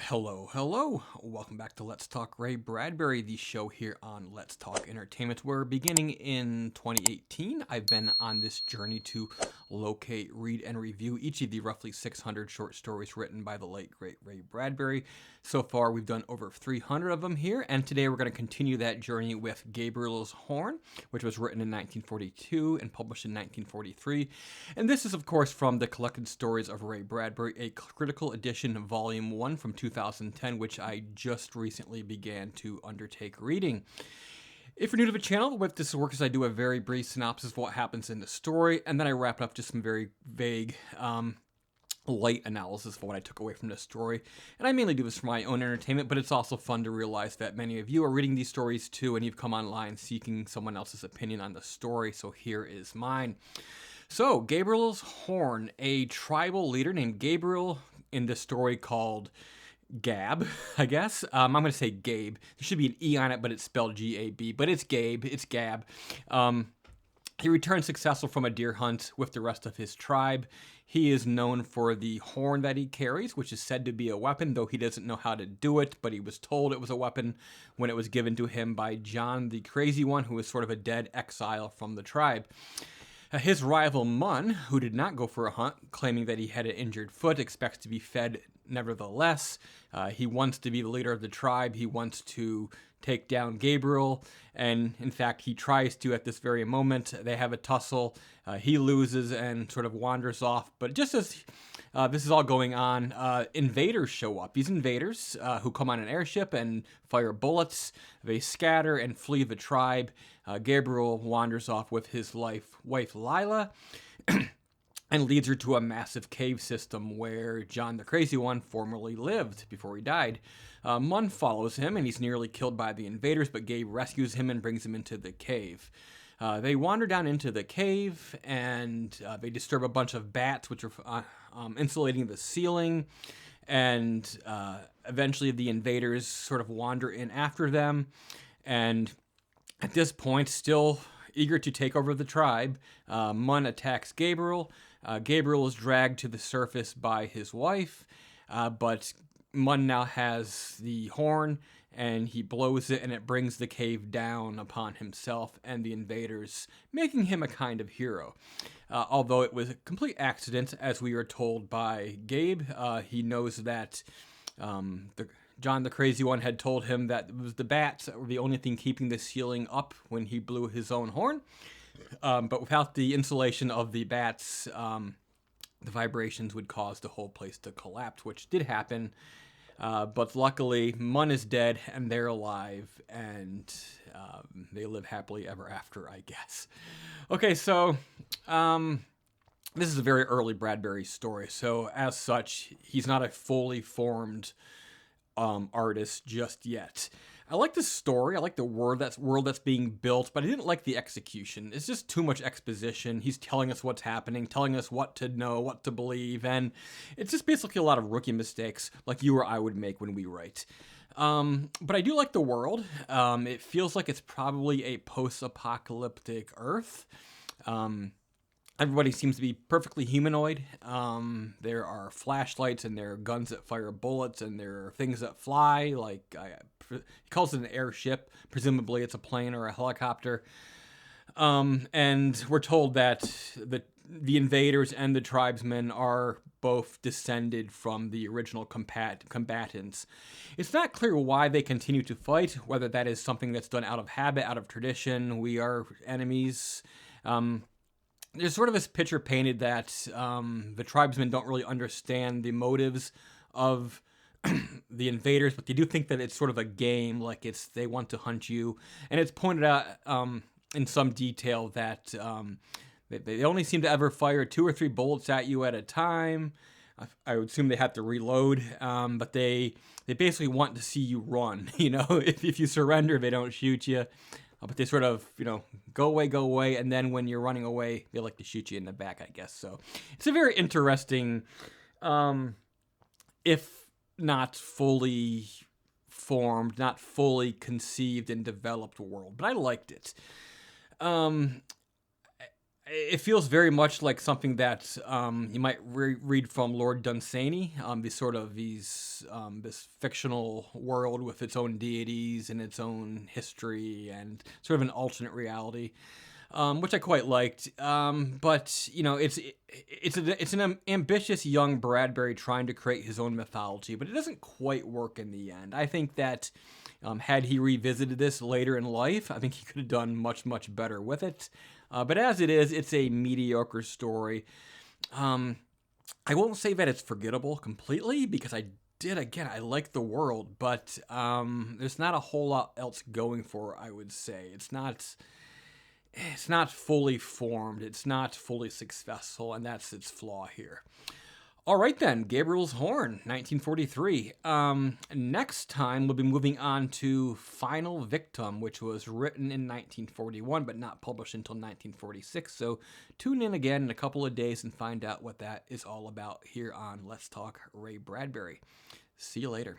Hello. Welcome back to Let's Talk Ray Bradbury, the show here on Let's Talk Entertainment. We're beginning in 2018. I've been on this journey to locate, read, and review each of the roughly 600 short stories written by the late, great Ray Bradbury. So far, we've done over 300 of them here, and today we're going to continue that journey with Gabriel's Horn, which was written in 1942 and published in 1943. And this is, of course, from the Collected Stories of Ray Bradbury, a critical edition, Volume 1 from 2010, which I just recently began to undertake reading. If you're new to the channel, what this works is I do a very brief synopsis of what happens in the story, and then I wrap up just some very vague, light analysis of what I took away from this story. And I mainly do this for my own entertainment, but it's also fun to realize that many of you are reading these stories too, and you've come online seeking someone else's opinion on the story, so here is mine. So, Gabriel's Horn, a tribal leader named Gabriel in this story called Gab, I guess. I'm going to say Gabe. There should be an E on it, but it's spelled G-A-B. But it's Gabe. It's Gab. He returns successful from a deer hunt with the rest of his tribe. He is known for the horn that he carries, which is said to be a weapon, though he doesn't know how to do it, but he was told it was a weapon when it was given to him by John the Crazy One, who was sort of a dead exile from the tribe. His rival Mun, who did not go for a hunt, claiming that he had an injured foot, expects to be fed nevertheless. He wants to be the leader of the tribe. He wants to take down Gabriel, and in fact, he tries to at this very moment. They have a tussle. He loses and sort of wanders off, but just as this is all going on, invaders show up. These invaders who come on an airship and fire bullets. They scatter and flee the tribe. Gabriel wanders off with his wife Lila and leads her to a massive cave system where John the Crazy One formerly lived before he died. Mun follows him, and he's nearly killed by the invaders, but Gabe rescues him and brings him into the cave. They wander down into the cave, and they disturb a bunch of bats, which are insulating the ceiling, and eventually the invaders sort of wander in after them, and at this point, still eager to take over the tribe, Mun attacks Gabriel. Gabriel is dragged to the surface by his wife, but Mun now has the horn, and he blows it, and it brings the cave down upon himself and the invaders, making him a kind of hero. Although it was a complete accident, as we are told by Gabe. He knows that John the Crazy One had told him that it was the bats that were the only thing keeping the ceiling up when he blew his own horn. But without the insulation of the bats, the vibrations would cause the whole place to collapse, which did happen. But luckily, Mun is dead, and they're alive, and they live happily ever after, I guess. Okay, so this is a very early Bradbury story, so as such, he's not a fully formed artist just yet. I like the story. I like the world that's being built, but I didn't like the execution. It's just too much exposition. He's telling us what's happening, telling us what to know, what to believe, and it's just basically a lot of rookie mistakes like you or I would make when we write. But I do like the world. It feels like it's probably a post-apocalyptic Earth. Everybody seems to be perfectly humanoid. There are flashlights, and there are guns that fire bullets, and there are things that fly, like he calls it an airship. Presumably it's a plane or a helicopter. And we're told that the invaders and the tribesmen are both descended from the original combatants. It's not clear why they continue to fight, whether that is something that's done out of habit, out of tradition. We are enemies. There's sort of this picture painted that the tribesmen don't really understand the motives of the invaders, but they do think that it's sort of a game, like they want to hunt you. And it's pointed out in some detail that they only seem to ever fire 2 or 3 bullets at you at a time. I would assume they have to reload, but they basically want to see you run. If you surrender, they don't shoot you. But they sort of, go away, and then when you're running away, they like to shoot you in the back, I guess. So it's a very interesting, if not fully formed, not fully conceived and developed world. But I liked it. It feels very much like something that you might read from Lord Dunsany. This fictional world with its own deities and its own history and sort of an alternate reality, which I quite liked. But it's an ambitious young Bradbury trying to create his own mythology, but it doesn't quite work in the end. I think that had he revisited this later in life, I think he could have done much better with it. But as it is, it's a mediocre story. I won't say that it's forgettable completely because I like the world, but there's not a whole lot else going for it, I would say. It's not fully formed. It's not fully successful, and that's its flaw here. All right, then. Gabriel's Horn, 1943. Next time, we'll be moving on to Final Victim, which was written in 1941, but not published until 1946. So tune in again in a couple of days and find out what that is all about here on Let's Talk Ray Bradbury. See you later.